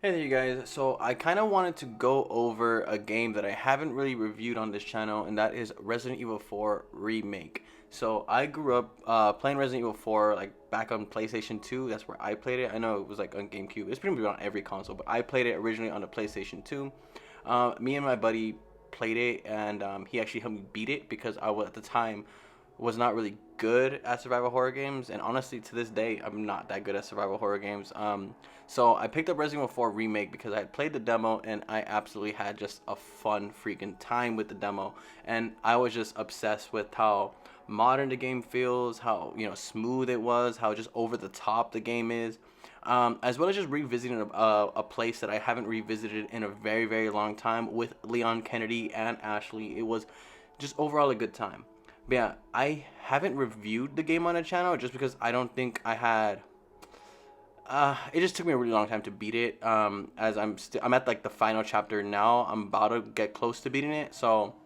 Hey there, you guys. So I kind of wanted to go over a game that I haven't really reviewed on this channel, and that is Resident Evil 4 Remake. So I grew up playing Resident Evil 4 like back on PlayStation 2. That's where I played it. I know it was like on GameCube. It's pretty much on every console, but I played it originally on the PlayStation 2. Me and my buddy played it, and he actually helped me beat it because I was at the time was not really good at survival horror games, and honestly, to this day, I'm not that good at survival horror games. So I picked up Resident Evil 4 Remake because I had played the demo, and I absolutely had just a fun freaking time with the demo, and I was just obsessed with how modern the game feels, how smooth it was, how just over the top the game is. As well as just revisiting a place that I haven't revisited in a very, very long time with Leon Kennedy and Ashley. It was just overall a good time. But yeah, I haven't reviewed the game on the channel just because I don't think I had. It just took me a really long time to beat it. As I'm at like the final chapter now. I'm about to get close to beating it. So,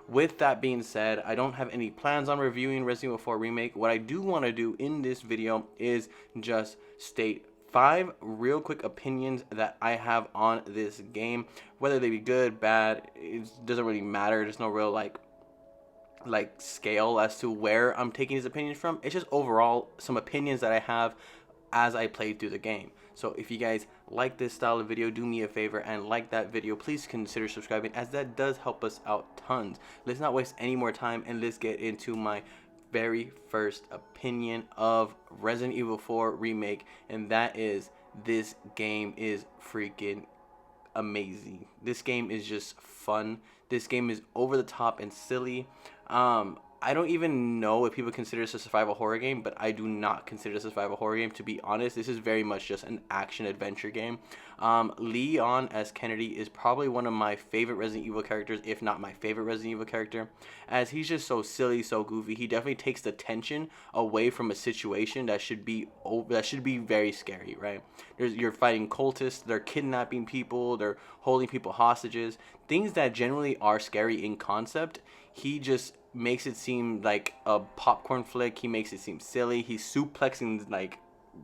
with that being said, I don't have any plans on reviewing Resident Evil 4 Remake. What I do want to do in this video is just state 5 real quick opinions that I have on this game. Whether they be good, bad, it doesn't really matter. There's no real like scale as to where I'm taking these opinions from. It's just overall some opinions that I have as I played through the game. So if you guys like this style of video, do me a favor and like that video. Please consider subscribing, as that does help us out tons. Let's not waste any more time and let's get into my very first opinion of Resident Evil 4 Remake, and that is this game is freaking amazing. This game is just fun. This game is over the top and silly. I don't even know if people consider this a survival horror game, but I do not consider this a survival horror game. To be honest, this is very much just an action adventure game. Leon as Kennedy is probably one of my favorite Resident Evil characters, if not my favorite Resident Evil character, as he's just so silly, so goofy. He definitely takes the tension away from a situation that should be very scary, right? You're fighting cultists, they're kidnapping people, they're holding people hostages, things that generally are scary in concept. He just makes it seem like a popcorn flick. He makes it seem silly. He's suplexing like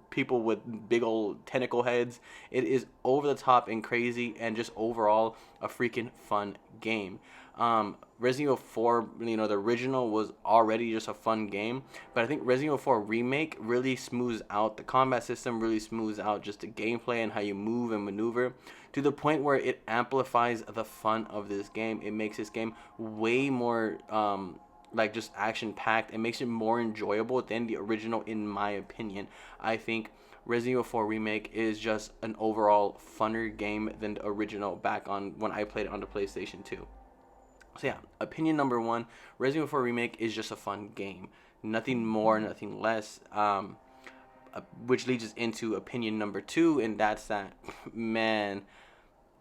people with big old tentacle heads. It is over the top and crazy, and just overall a freaking fun game. Resident Evil 4, the original was already just a fun game, but I think Resident Evil 4 Remake really smooths out the combat system, really smooths out just the gameplay and how you move and maneuver to the point where it amplifies the fun of this game. It makes this game way more like just action packed. It makes it more enjoyable than the original, in my opinion. I think Resident Evil 4 Remake is just an overall funner game than the original back on when I played it on the PlayStation 2. So yeah, opinion number one, Resident Evil 4 Remake is just a fun game. Nothing more, nothing less. Which leads us into opinion number two, and that's that, man,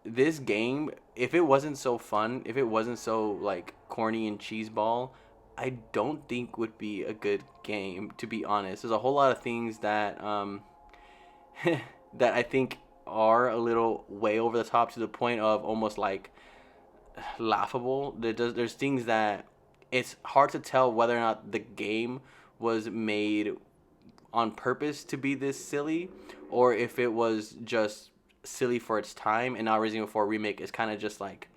this game, if it wasn't so fun, if it wasn't so like corny and cheeseball, I don't think would be a good game, to be honest. There's a whole lot of things that that I think are a little way over the top, to the point of almost like laughable. There's things that it's hard to tell whether or not the game was made on purpose to be this silly, or if it was just silly for its time. And now Resident Evil 4 Remake is kind of just like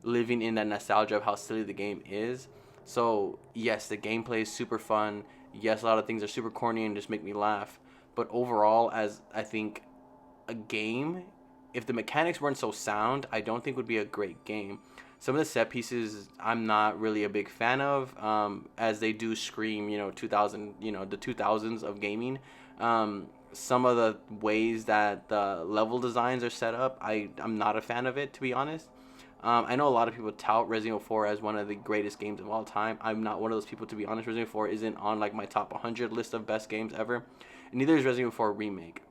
living in that nostalgia of how silly the game is. So yes, the gameplay is super fun. Yes, a lot of things are super corny and just make me laugh. But overall, as I think a game, if the mechanics weren't so sound, I don't think would be a great game. Some of the set pieces I'm not really a big fan of, as they do scream, 2000, the 2000s of gaming. Some of the ways that the level designs are set up, I'm not a fan of it, to be honest. I know a lot of people tout Resident Evil 4 as one of the greatest games of all time. I'm not one of those people, to be honest. Resident Evil 4 isn't on like my top 100 list of best games ever. And neither is Resident Evil 4 Remake.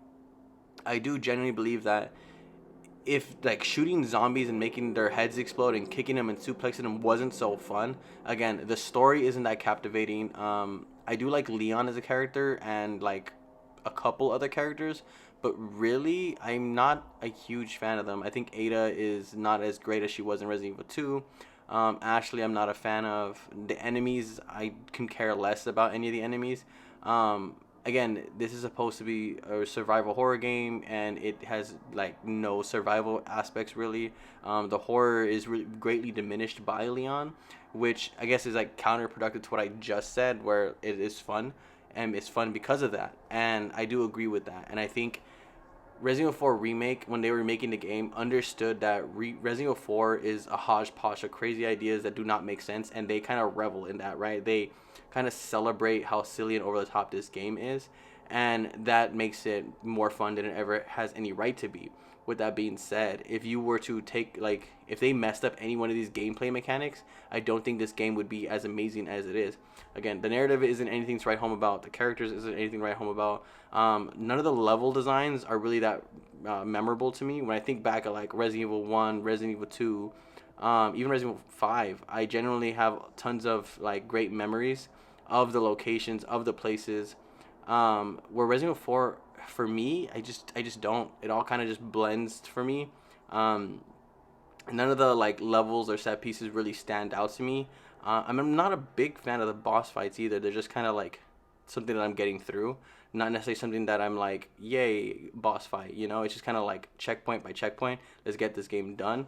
I do genuinely believe that if like shooting zombies and making their heads explode and kicking them and suplexing them wasn't so fun, again, the story isn't that captivating. I do like Leon as a character and like a couple other characters, but really I'm not a huge fan of them. I think Ada is not as great as she was in Resident Evil 2. Ashley, I'm not a fan of. The enemies, I can care less about any of the enemies. again, this is supposed to be a survival horror game, and it has like no survival aspects really. The horror is really greatly diminished by Leon, which I guess is like counterproductive to what I just said, where it is fun, and it's fun because of that. And I do agree with that. And I think Resident Evil 4 Remake, when they were making the game, understood that Resident Evil 4 is a hodgepodge of crazy ideas that do not make sense, and they kind of revel in that, right? They kind of celebrate how silly and over the top this game is, and that makes it more fun than it ever has any right to be. With that being said, if you were to take, like, if they messed up any one of these gameplay mechanics, I don't think this game would be as amazing as it is. Again, the narrative isn't anything to write home about, the characters isn't anything to write home about. None of the level designs are really that memorable to me. When I think back at like Resident Evil 1, Resident Evil 2, even Resident Evil 5, I generally have tons of like great memories of the locations, of the places. Where Resident Evil 4, for me, I just don't. It all kind of just blends for me. Um, None of the like levels or set pieces really stand out to me. I'm not a big fan of the boss fights either. They're just kind of like something that I'm getting through, not necessarily something that I'm like, yay, boss fight. You know, it's just kind of like checkpoint by checkpoint. Let's get this game done.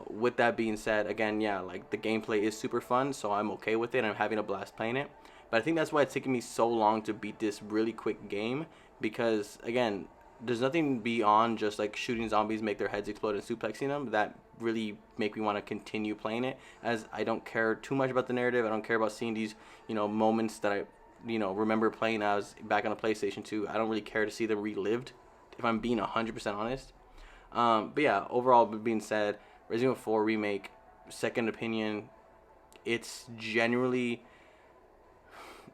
With that being said, again, yeah, like the gameplay is super fun, so I'm okay with it. I'm having a blast playing it. But I think that's why it's taking me so long to beat this really quick game, because again, there's nothing beyond just like shooting zombies, make their heads explode and suplexing them that really make me want to continue playing it, as I don't care too much about the narrative. I don't care about seeing these, moments that I, remember playing as back on the PlayStation 2. I don't really care to see them relived, if I'm being 100% honest. But yeah, overall being said, Resident Evil 4 Remake, second opinion, it's generally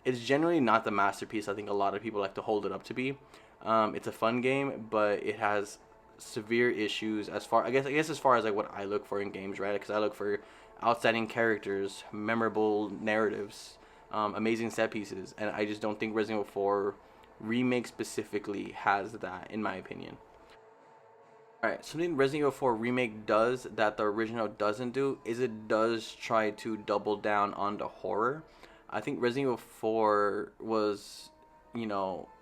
it's generally not the masterpiece I think a lot of people like to hold it up to be. It's a fun game, but it has severe issues as far I guess as far as like what I look for in games, right? Because I look for outstanding characters, memorable narratives, amazing set pieces, and I just don't think Resident Evil 4 Remake specifically has that, in my opinion. All right, something Resident Evil 4 Remake does that the original doesn't do is it does try to double down on the horror. I think Resident Evil 4 was,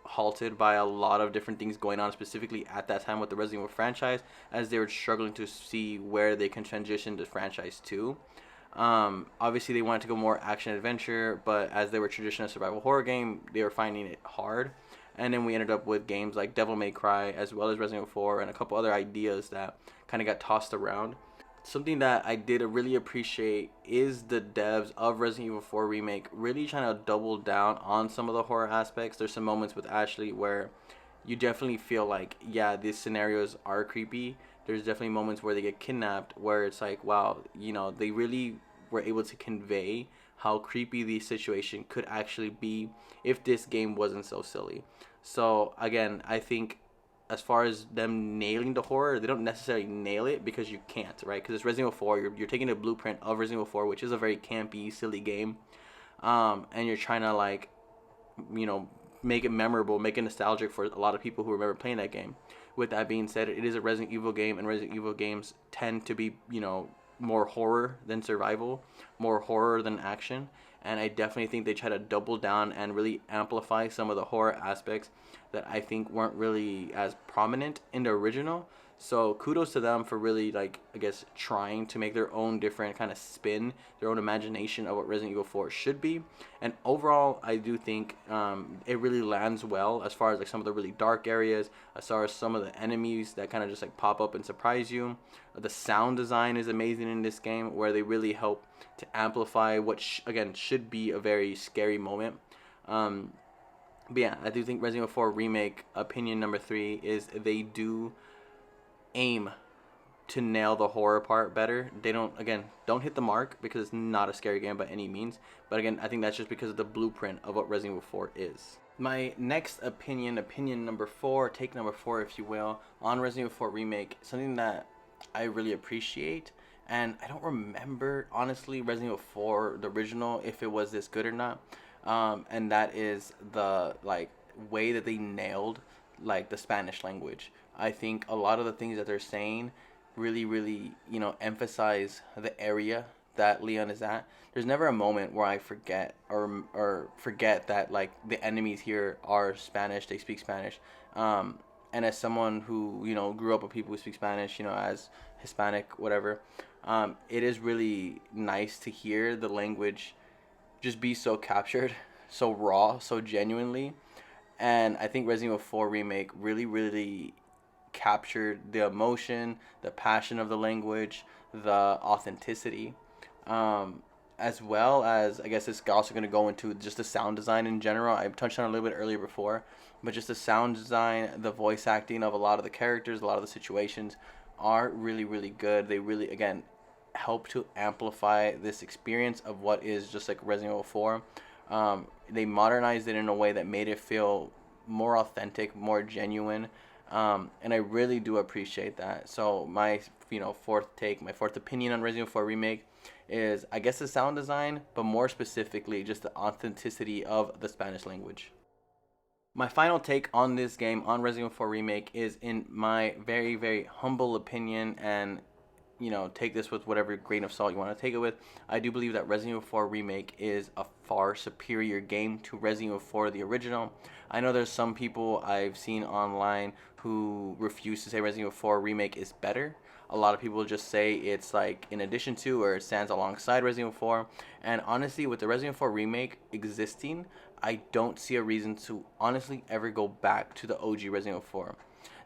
halted by a lot of different things going on, specifically at that time with the Resident Evil franchise, as they were struggling to see where they can transition the franchise to. Obviously, they wanted to go more action adventure, but as they were traditional survival horror game, they were finding it hard. And then we ended up with games like Devil May Cry, as well as Resident Evil 4, and a couple other ideas that kind of got tossed around. Something that I did really appreciate is the devs of Resident Evil 4 Remake really trying to double down on some of the horror aspects. There's some moments with Ashley where you definitely feel like, yeah, these scenarios are creepy. There's definitely moments where they get kidnapped where it's like, wow, they really were able to convey how creepy the situation could actually be if this game wasn't so silly. So again, I think as far as them nailing the horror, they don't necessarily nail it because you can't, right? Because it's Resident Evil 4, you're taking a blueprint of Resident Evil 4, which is a very campy, silly game, and you're trying to like, you know, make it memorable, make it nostalgic for a lot of people who remember playing that game. With that being said, it is a Resident Evil game, and Resident Evil games tend to be, more horror than survival, more horror than action. And I definitely think they try to double down and really amplify some of the horror aspects that I think weren't really as prominent in the original. So kudos to them for really, like, I guess, trying to make their own different kind of spin, their own imagination of what Resident Evil 4 should be. And overall, I do think it really lands well as far as like some of the really dark areas, as far as some of the enemies that kind of just like pop up and surprise you. The sound design is amazing in this game, where they really help to amplify what again should be a very scary moment. But yeah, I do think Resident Evil 4 Remake, opinion number 3, is they do aim to nail the horror part better. They don't hit the mark because it's not a scary game by any means. But again, I think that's just because of the blueprint of what Resident Evil 4 is. My next opinion number 4, take number 4 if you will, on Resident Evil 4 Remake, something that I really appreciate, and I don't remember honestly Resident Evil 4 the original if it was this good or not. And that is the like way that they nailed like the Spanish language. I think a lot of the things that they're saying really, really, emphasize the area that Leon is at, there's never a moment where I forget or forget that like the enemies here are Spanish. They speak Spanish. And as someone who grew up with people who speak Spanish, as Hispanic, whatever, it is really nice to hear the language just be so captured, so raw, so genuinely. And I think Resident Evil 4 Remake really, really captured the emotion, the passion of the language, the authenticity, as well as I guess it's also going to go into just the sound design in general. I touched on it a little bit earlier before, but just the sound design, the voice acting of a lot of the characters, a lot of the situations are really, really good. They really, again, help to amplify this experience of what is just like Resident Evil 4. They modernized it in a way that made it feel more authentic, more genuine, and I really do appreciate that. So my fourth take, my fourth opinion on Resident Evil 4 Remake is I guess the sound design, but more specifically just the authenticity of the Spanish language. My final take on this game, on Resident Evil 4 Remake, is in my very, very humble opinion, and take this with whatever grain of salt you want to take it with. I do believe that Resident Evil 4 Remake is a far superior game to Resident Evil 4 the original. I know there's some people I've seen online who refuse to say Resident Evil 4 Remake is better. A lot of people just say it's like in addition to or it stands alongside Resident Evil 4. And honestly, with the Resident Evil 4 Remake existing, I don't see a reason to honestly ever go back to the OG Resident Evil 4.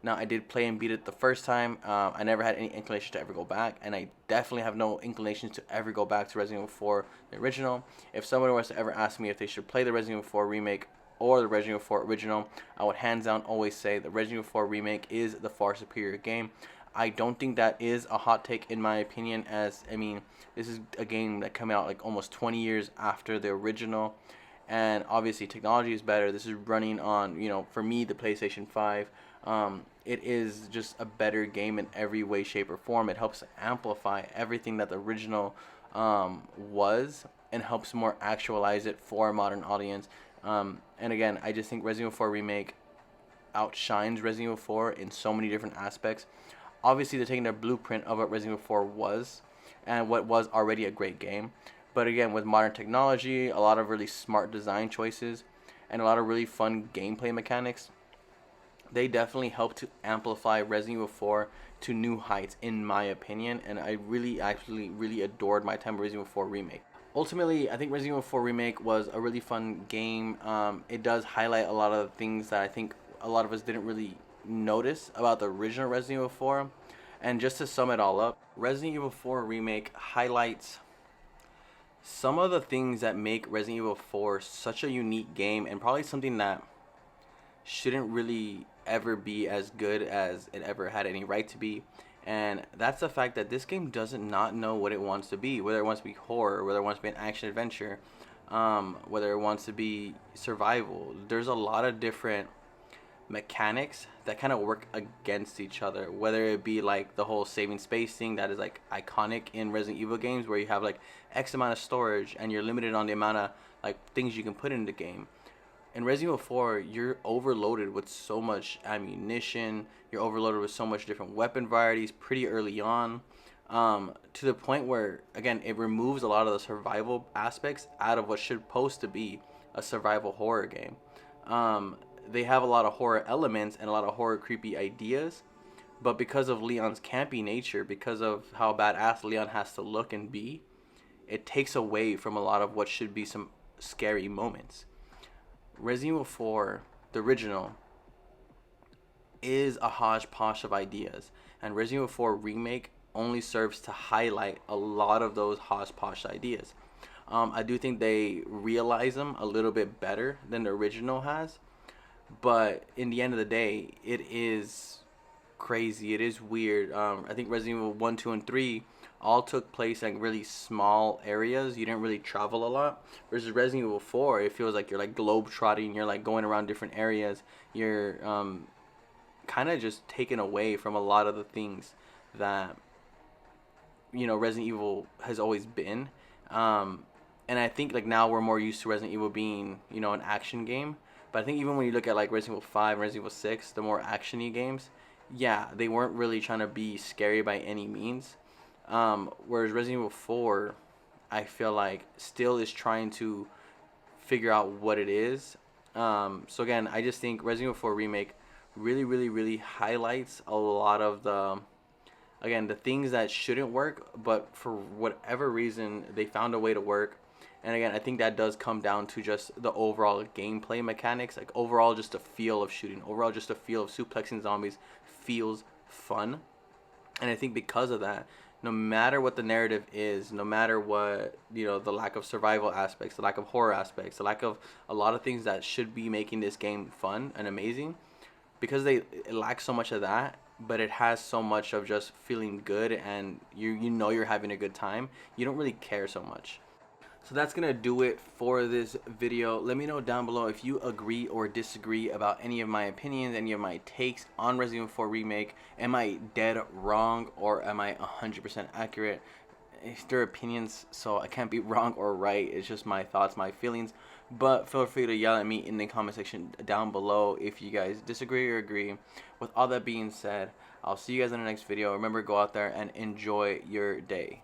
Now, I did play and beat it the first time. I never had any inclination to ever go back, and I definitely have no inclination to ever go back to Resident Evil 4, the original. If someone was to ever ask me if they should play the Resident Evil 4 Remake or the Resident Evil 4 original, I would hands down always say the Resident Evil 4 Remake is the far superior game. I don't think that is a hot take in my opinion, as, I mean, this is a game that came out like almost 20 years after the original, and obviously technology is better. This is running on, for me, the PlayStation 5. It is just a better game in every way, shape, or form. It helps amplify everything that the original was, and helps more actualize it for a modern audience. And again, I just think Resident Evil 4 Remake outshines Resident Evil 4 in so many different aspects. Obviously, they're taking their blueprint of what Resident Evil 4 was, and what was already a great game. But again, with modern technology, a lot of really smart design choices, and a lot of really fun gameplay mechanics, they definitely help to amplify Resident Evil 4 to new heights, in my opinion. And I really, actually, really adored my time with Resident Evil 4 Remake. Ultimately, I think Resident Evil 4 Remake was a really fun game. It does highlight a lot of the things that I think a lot of us didn't really notice about the original Resident Evil 4. And just to sum it all up, Resident Evil 4 Remake highlights some of the things that make Resident Evil 4 such a unique game, and probably something that shouldn't really ever be as good as it ever had any right to be. And that's the fact that this game doesn't not know what it wants to be, whether it wants to be horror, whether it wants to be an action adventure, whether it wants to be survival. There's a lot of different mechanics that kind of work against each other, whether it be like the whole saving space thing that is like iconic in Resident Evil games, where you have like X amount of storage and you're limited on the amount of like things you can put in the game. In Resident Evil 4, you're overloaded with so much ammunition, you're overloaded with so much different weapon varieties pretty early on, to the point where, again, it removes a lot of the survival aspects out of what should supposed to be a survival horror game. They have a lot of horror elements and a lot of horror creepy ideas, but because of Leon's campy nature, because of how badass Leon has to look and be, it takes away from a lot of what should be some scary moments. Resident Evil 4, the original, is a hodgepodge of ideas, and Resident Evil 4 Remake only serves to highlight a lot of those hodgepodge ideas. I do think they realize them a little bit better than the original has, but in the end of the day, it is crazy. It is weird. I think Resident Evil 1, 2, and 3 all took place in really small areas. You didn't really travel a lot. Versus Resident Evil 4, it feels like you're like globe trotting. You're like going around different areas. You're kind of just taken away from a lot of the things that Resident Evil has always been. And I think like now we're more used to Resident Evil being an action game. But I think even when you look at like Resident Evil 5 and Resident Evil 6, the more action-y games, yeah, they weren't really trying to be scary by any means. Whereas Resident Evil 4, I feel like still is trying to figure out what it is. So again, I just think Resident Evil 4 Remake really highlights a lot of the, again, the things that shouldn't work, but for whatever reason they found a way to work. And again, I think that does come down to just the overall gameplay mechanics, like overall just the feel of shooting, overall just the feel of suplexing zombies feels fun. And I think because of that, no matter what the narrative is, no matter what, the lack of survival aspects, the lack of horror aspects, the lack of a lot of things that should be making this game fun and amazing, because it lacks so much of that, but it has so much of just feeling good, and you're having a good time. You don't really care so much. So that's gonna do it for this video. Let me know down below if you agree or disagree about any of my opinions, any of my takes on Resident Evil 4 Remake. Am I dead wrong, or am I 100% accurate? They're opinions, so I can't be wrong or right. It's just my thoughts, my feelings. But feel free to yell at me in the comment section down below if you guys disagree or agree. With all that being said, I'll see you guys in the next video. Remember, go out there and enjoy your day.